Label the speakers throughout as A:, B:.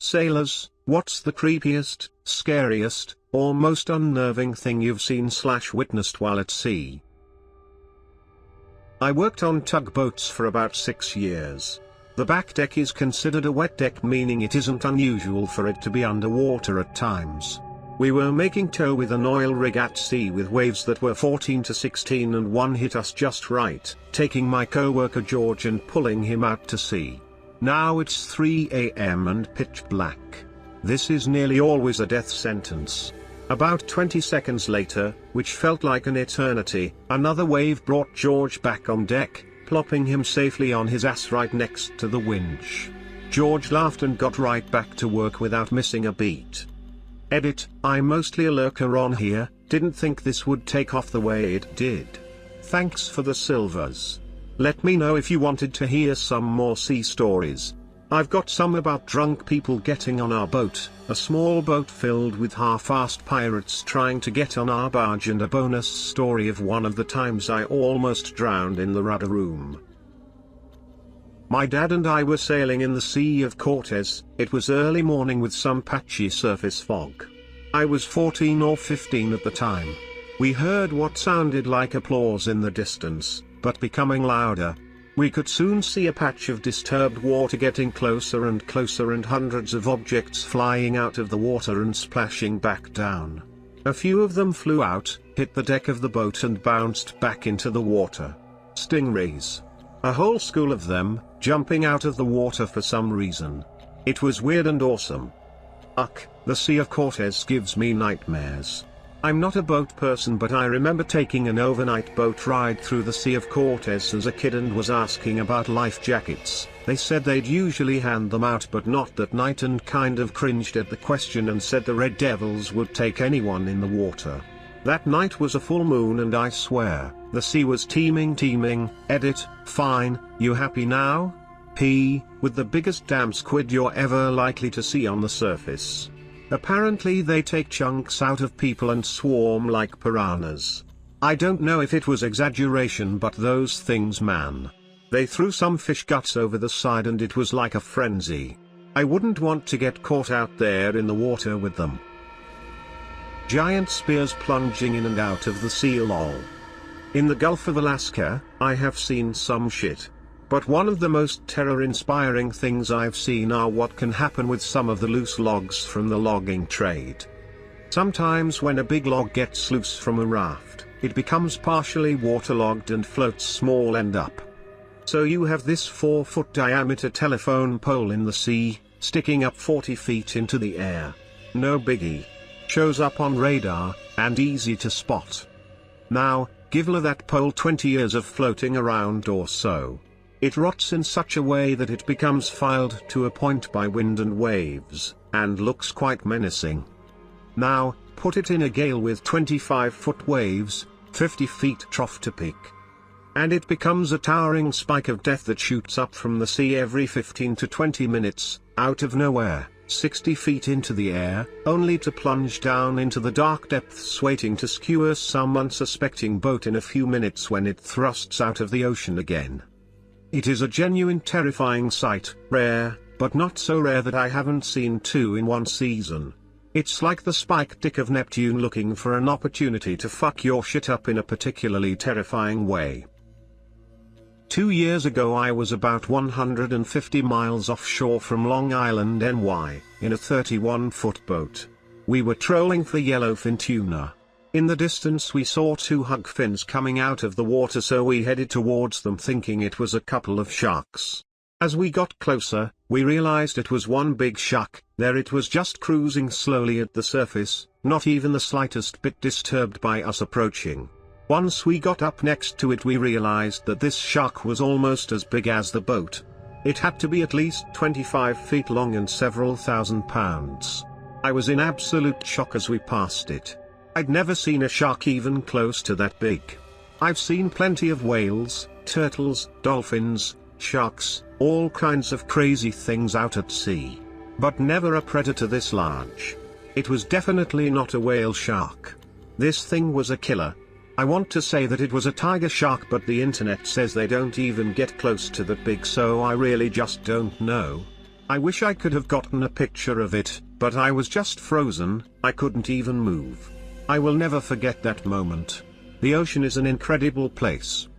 A: Sailors, what's the creepiest, scariest, or most unnerving thing you've seen/witnessed while at sea? I worked on tugboats for about 6 years. The back deck is considered a wet deck, meaning it isn't unusual for it to be underwater at times. We were making tow with an oil rig at sea with waves that were 14 to 16 and one hit us just right, taking my co-worker George and pulling him out to sea. Now it's 3 a.m. and pitch black. This is nearly always a death sentence. About 20 seconds later, which felt like an eternity, another wave brought George back on deck, plopping him safely on his ass right next to the winch. George laughed and got right back to work without missing a beat. Edit, I'm mostly a lurker on here, didn't think this would take off the way it did. Thanks for the silvers. Let me know if you wanted to hear some more sea stories. I've got some about drunk people getting on our boat, a small boat filled with half-assed pirates trying to get on our barge, and a bonus story of one of the times I almost drowned in the rudder room. My dad and I were sailing in the Sea of Cortez. It was early morning with some patchy surface fog. I was 14 or 15 at the time. We heard what sounded like applause in the distance, but becoming louder. We could soon see a patch of disturbed water getting closer and closer, and hundreds of objects flying out of the water and splashing back down. A few of them flew out, hit the deck of the boat and bounced back into the water. Stingrays. A whole school of them, jumping out of the water for some reason. It was weird and awesome. Ugh, the Sea of Cortez gives me nightmares. I'm not a boat person, but I remember taking an overnight boat ride through the Sea of Cortez as a kid and was asking about life jackets. They said they'd usually hand them out but not that night, and kind of cringed at the question and said the Red Devils would take anyone in the water. That night was a full moon and I swear, the sea was teeming. Edit, fine, you happy now? P, with the biggest damn squid you're ever likely to see on the surface. Apparently they take chunks out of people and swarm like piranhas. I don't know if it was exaggeration, but those things, man. They threw some fish guts over the side and it was like a frenzy. I wouldn't want to get caught out there in the water with them. Giant spears plunging in and out of the sea, lol. In the Gulf of Alaska, I have seen some shit. But one of the most terror-inspiring things I've seen are what can happen with some of the loose logs from the logging trade. Sometimes when a big log gets loose from a raft, it becomes partially waterlogged and floats small end up. So you have this 4-foot diameter telephone pole in the sea, sticking up 40 feet into the air. No biggie. Shows up on radar, and easy to spot. Now, give that pole 20 years of floating around or so. It rots in such a way that it becomes filed to a point by wind and waves, and looks quite menacing. Now, put it in a gale with 25-foot waves, 50 feet trough to peak. And it becomes a towering spike of death that shoots up from the sea every 15 to 20 minutes, out of nowhere, 60 feet into the air, only to plunge down into the dark depths waiting to skewer some unsuspecting boat in a few minutes when it thrusts out of the ocean again. It is a genuine terrifying sight, rare, but not so rare that I haven't seen two in one season. It's like the spike dick of Neptune looking for an opportunity to fuck your shit up in a particularly terrifying way. 2 years ago I was about 150 miles offshore from Long Island, NY, in a 31-foot boat. We were trolling for yellowfin tuna. In the distance we saw 2 hugfins coming out of the water, so we headed towards them thinking it was a couple of sharks. As we got closer, we realized it was one big shark. There it was, just cruising slowly at the surface, not even the slightest bit disturbed by us approaching. Once we got up next to it we realized that this shark was almost as big as the boat. It had to be at least 25 feet long and several thousand pounds. I was in absolute shock as we passed it. I'd never seen a shark even close to that big. I've seen plenty of whales, turtles, dolphins, sharks, all kinds of crazy things out at sea. But never a predator this large. It was definitely not a whale shark. This thing was a killer. I want to say that it was a tiger shark, but the internet says they don't even get close to that big, so I really just don't know. I wish I could have gotten a picture of it, but I was just frozen, I couldn't even move. I will never forget that moment. The ocean is an incredible place.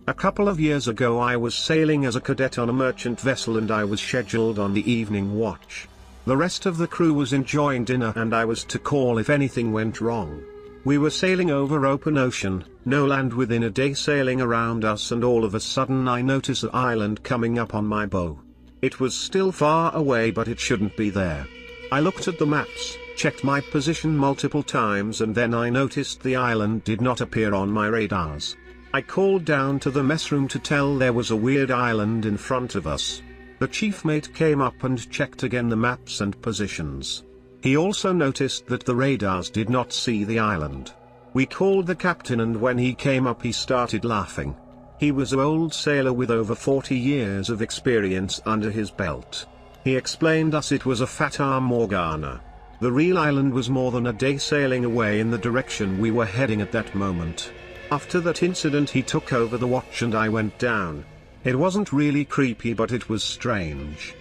A: A couple of years ago I was sailing as a cadet on a merchant vessel and I was scheduled on the evening watch. The rest of the crew was enjoying dinner and I was to call if anything went wrong. We were sailing over open ocean, no land within a day sailing around us, and all of a sudden I notice an island coming up on my bow. It was still far away but it shouldn't be there. I looked at the maps, checked my position multiple times, and then I noticed the island did not appear on my radars. I called down to the mess room to tell there was a weird island in front of us. The chief mate came up and checked again the maps and positions. He also noticed that the radars did not see the island. We called the captain and when he came up he started laughing. He was an old sailor with over 40 years of experience under his belt. He explained us it was a Fata Morgana. The real island was more than a day sailing away in the direction we were heading at that moment. After that incident he took over the watch and I went down. It wasn't really creepy but it was strange.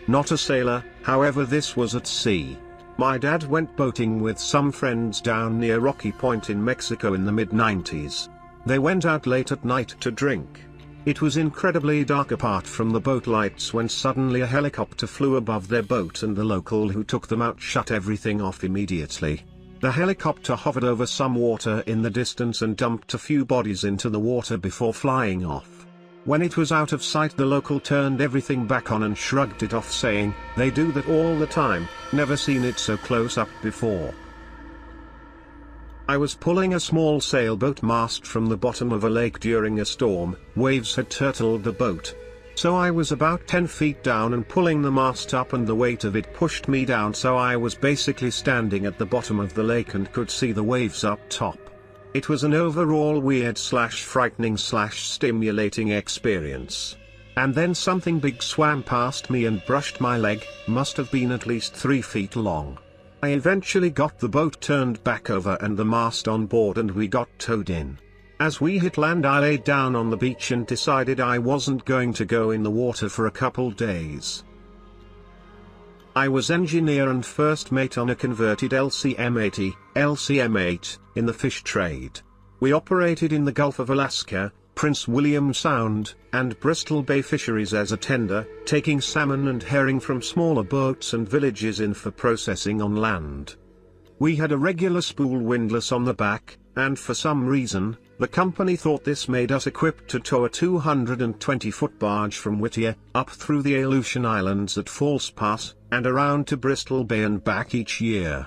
A: Not a sailor, however this was at sea. My dad went boating with some friends down near Rocky Point in Mexico in the mid-90s. They went out late at night to drink. It was incredibly dark apart from the boat lights when suddenly a helicopter flew above their boat and the local who took them out shut everything off immediately. The helicopter hovered over some water in the distance and dumped a few bodies into the water before flying off. When it was out of sight the local turned everything back on and shrugged it off saying, "They do that all the time, never seen it so close up before." I was pulling a small sailboat mast from the bottom of a lake during a storm. Waves had turtled the boat. So I was about 10 feet down and pulling the mast up and the weight of it pushed me down, so I was basically standing at the bottom of the lake and could see the waves up top. It was an overall weird / frightening / stimulating experience. And then something big swam past me and brushed my leg, must have been at least 3 feet long. I eventually got the boat turned back over and the mast on board and we got towed in. As we hit land I laid down on the beach and decided I wasn't going to go in the water for a couple days. I was engineer and first mate on a converted LCM-80, LCM-8, in the fish trade. We operated in the Gulf of Alaska, Prince William Sound, and Bristol Bay fisheries as a tender, taking salmon and herring from smaller boats and villages in for processing on land. We had a regular spool windlass on the back, and for some reason, the company thought this made us equipped to tow a 220-foot barge from Whittier, up through the Aleutian Islands at False Pass, and around to Bristol Bay and back each year.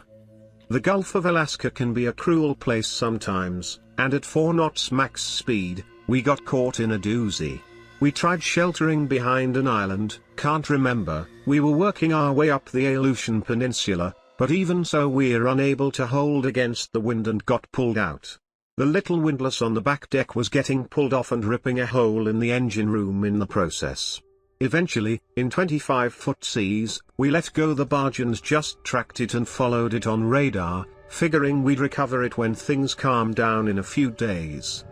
A: The Gulf of Alaska can be a cruel place sometimes, and at 4 knots max speed, we got caught in a doozy. We tried sheltering behind an island, can't remember, we were working our way up the Aleutian Peninsula, but even so we're unable to hold against the wind and got pulled out. The little windlass on the back deck was getting pulled off and ripping a hole in the engine room in the process. Eventually, in 25-foot seas, we let go the barge and just tracked it and followed it on radar, figuring we'd recover it when things calmed down in a few days.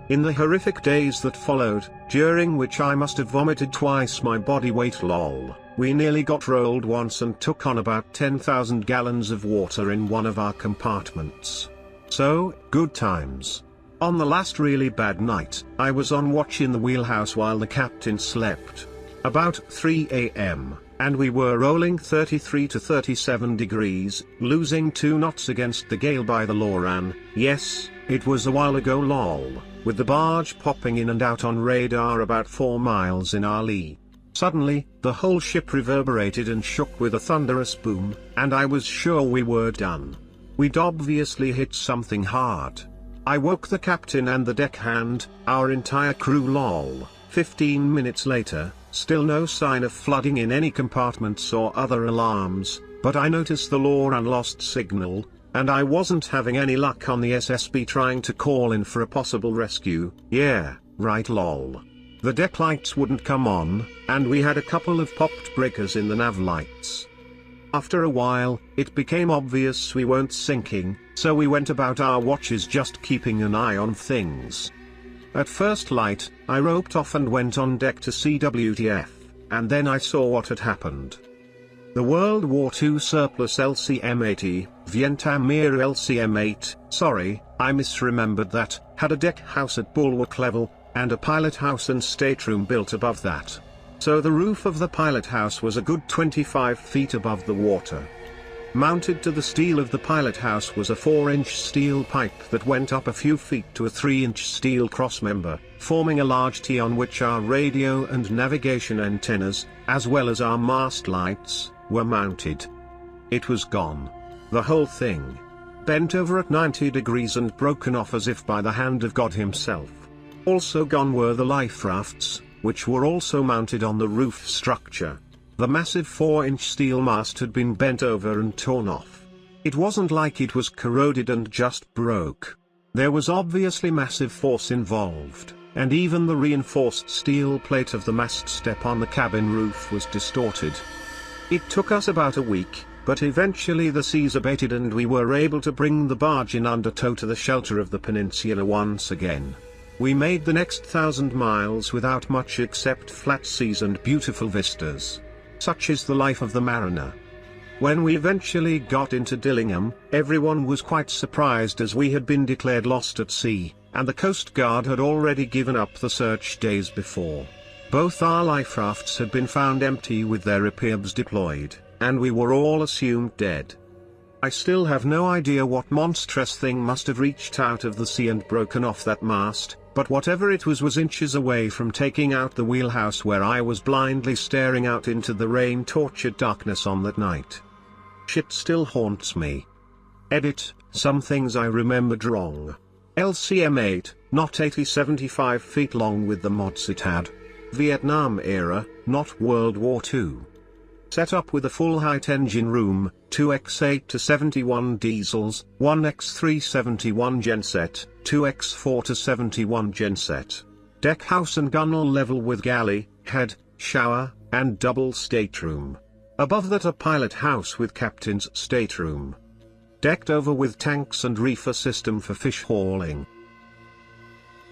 A: In the horrific days that followed, during which I must have vomited twice my body weight lol, we nearly got rolled once and took on about 10,000 gallons of water in one of our compartments. So, good times. On the last really bad night, I was on watch in the wheelhouse while the captain slept. About 3 a.m., and we were rolling 33 to 37 degrees, losing 2 knots against the gale by the Loran. Yes, it was a while ago lol, with the barge popping in and out on radar about 4 miles in our lee. Suddenly, the whole ship reverberated and shook with a thunderous boom, and I was sure we were done. We'd obviously hit something hard. I woke the captain and the deckhand, our entire crew lol. 15 minutes later, still no sign of flooding in any compartments or other alarms, but I noticed the Loran lost signal, and I wasn't having any luck on the SSB trying to call in for a possible rescue. Yeah, right lol. The deck lights wouldn't come on, and we had a couple of popped breakers in the nav lights. After a while, it became obvious we weren't sinking, so we went about our watches just keeping an eye on things. At first light, I roped off and went on deck to see WTF, and then I saw what had happened. The World War II surplus LCM-80, Vientamir LCM-8, sorry, I misremembered that, had a deck house at bulwark level, and a pilot house and stateroom built above that. So the roof of the pilot house was a good 25 feet above the water. Mounted to the steel of the pilot house was a 4-inch steel pipe that went up a few feet to a 3-inch steel crossmember, forming a large T on which our radio and navigation antennas, as well as our mast lights, were mounted. It was gone. The whole thing. Bent over at 90 degrees and broken off as if by the hand of God himself. Also gone were the life rafts, which were also mounted on the roof structure. The massive 4-inch steel mast had been bent over and torn off. It wasn't like it was corroded and just broke. There was obviously massive force involved, and even the reinforced steel plate of the mast step on the cabin roof was distorted. It took us about a week, but eventually the seas abated and we were able to bring the barge in under tow to the shelter of the peninsula once again. We made the next 1,000 miles without much except flat seas and beautiful vistas. Such is the life of the mariner. When we eventually got into Dillingham, everyone was quite surprised as we had been declared lost at sea, and the Coast Guard had already given up the search days before. Both our life rafts had been found empty with their repairs deployed, and we were all assumed dead. I still have no idea what monstrous thing must have reached out of the sea and broken off that mast, but whatever it was inches away from taking out the wheelhouse where I was blindly staring out into the rain-tortured darkness on that night. Shit still haunts me. Edit, some things I remembered wrong. LCM-8, not 80-75 feet long with the mods it had. Vietnam era, not World War II. Set up with a full height engine room, 2x8 to 71 diesels, 1x371 genset, 2x4 to 71 genset. Deck house and gunwale level with galley, head, shower, and double stateroom. Above that a pilot house with captain's stateroom. Decked over with tanks and reefer system for fish hauling.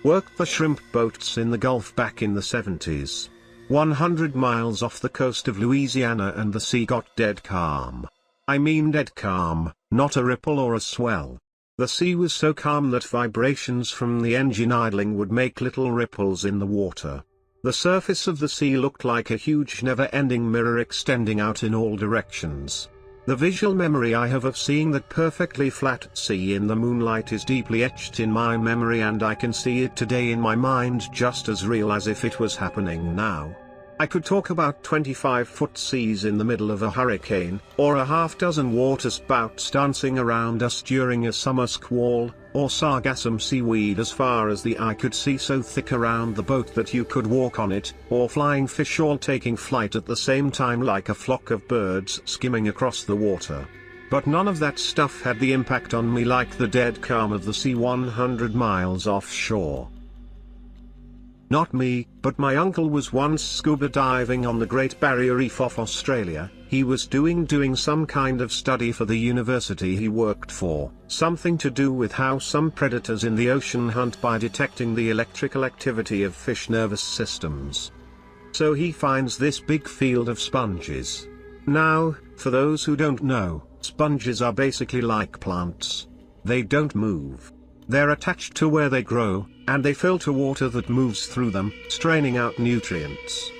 A: Worked the shrimp boats in the Gulf back in the 70s. 100 miles off the coast of Louisiana and the sea got dead calm. I mean dead calm, not a ripple or a swell. The sea was so calm that vibrations from the engine idling would make little ripples in the water. The surface of the sea looked like a huge never-ending mirror extending out in all directions. The visual memory I have of seeing that perfectly flat sea in the moonlight is deeply etched in my memory, and I can see it today in my mind just as real as if it was happening now. I could talk about 25-foot seas in the middle of a hurricane, or a half-dozen waterspouts dancing around us during a summer squall, or sargassum seaweed as far as the eye could see so thick around the boat that you could walk on it, or flying fish all taking flight at the same time like a flock of birds skimming across the water. But none of that stuff had the impact on me like the dead calm of the sea 100 miles offshore. Not me, but my uncle was once scuba diving on the Great Barrier Reef off Australia. He was doing some kind of study for the university he worked for, something to do with how some predators in the ocean hunt by detecting the electrical activity of fish nervous systems. So he finds this big field of sponges. Now, for those who don't know, sponges are basically like plants. They don't move. They're attached to where they grow, and they filter water that moves through them, straining out nutrients.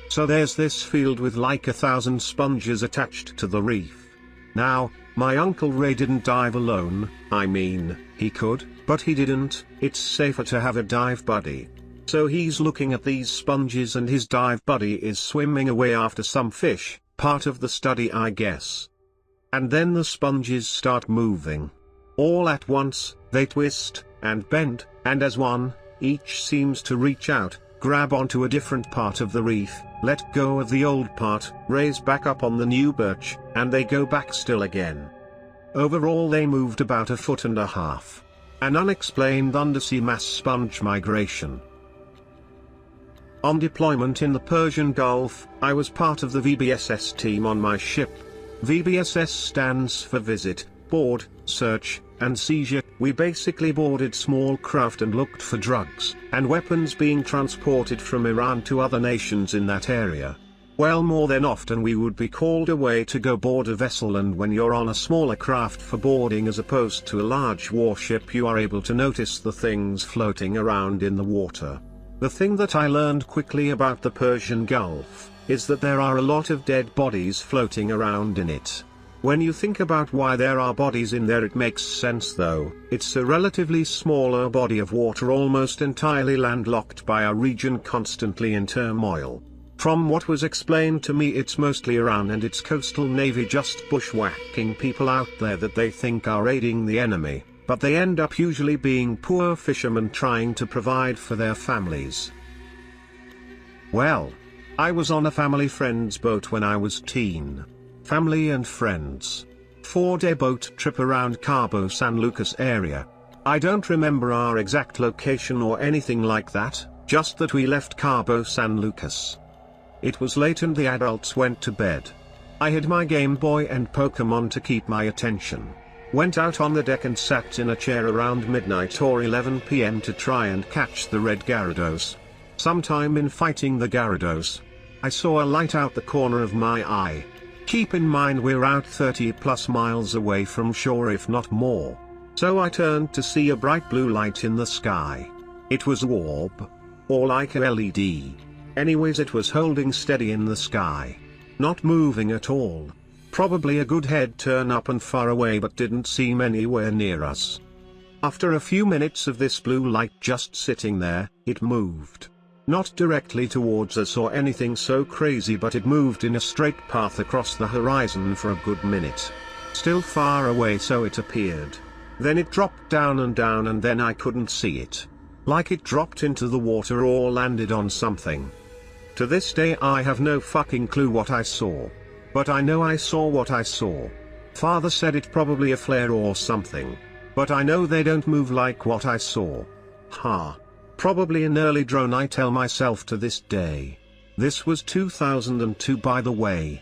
A: So there's this field with like 1,000 sponges attached to the reef. Now, my Uncle Ray didn't dive alone. I mean, he could, but he didn't. It's safer to have a dive buddy. So he's looking at these sponges and his dive buddy is swimming away after some fish, part of the study I guess. And then the sponges start moving. All at once, they twist, and bend, and as one, each seems to reach out, grab onto a different part of the reef, let go of the old part, raise back up on the new birch, and they go back still again. Overall they moved about 1.5 feet. An unexplained undersea mass sponge migration. On deployment in the Persian Gulf, I was part of the VBSS team on my ship. VBSS stands for Visit, Board, Search, and seizure. We basically boarded small craft and looked for drugs and weapons being transported from Iran to other nations in that area. Well, more than often we would be called away to go board a vessel, and when you're on a smaller craft for boarding as opposed to a large warship, you are able to notice the things floating around in the water. The thing that I learned quickly about the Persian Gulf is that there are a lot of dead bodies floating around in it. When you think about why there are bodies in there, it makes sense though. It's a relatively smaller body of water, almost entirely landlocked by a region constantly in turmoil. From what was explained to me, it's mostly Iran and its coastal navy just bushwhacking people out there that they think are aiding the enemy, but they end up usually being poor fishermen trying to provide for their families. Well, I was on a family friend's boat when I was teen. Family and friends. 4-day boat trip around Cabo San Lucas area. I don't remember our exact location or anything like that, just that we left Cabo San Lucas. It was late and the adults went to bed. I had my Game Boy and Pokemon to keep my attention. Went out on the deck and sat in a chair around midnight or 11 PM to try and catch the red Gyarados. Sometime in fighting the Gyarados, I saw a light out the corner of my eye. Keep in mind we're out 30 plus miles away from shore, if not more. So I turned to see a bright blue light in the sky. It was a orb, or like a LED. Anyways, it was holding steady in the sky. Not moving at all. Probably a good head turn up and far away, but didn't seem anywhere near us. After a few minutes of this blue light just sitting there, it moved. Not directly towards us or anything so crazy, but it moved in a straight path across the horizon for a good minute. Still far away, so it appeared. Then it dropped down and then I couldn't see it. Like it dropped into the water or landed on something. To this day I have no fucking clue what I saw. But I know I saw what I saw. Father said it probably a flare or something. But I know they don't move like what I saw. Ha. Probably an early drone, I tell myself to this day. This was 2002 by the way.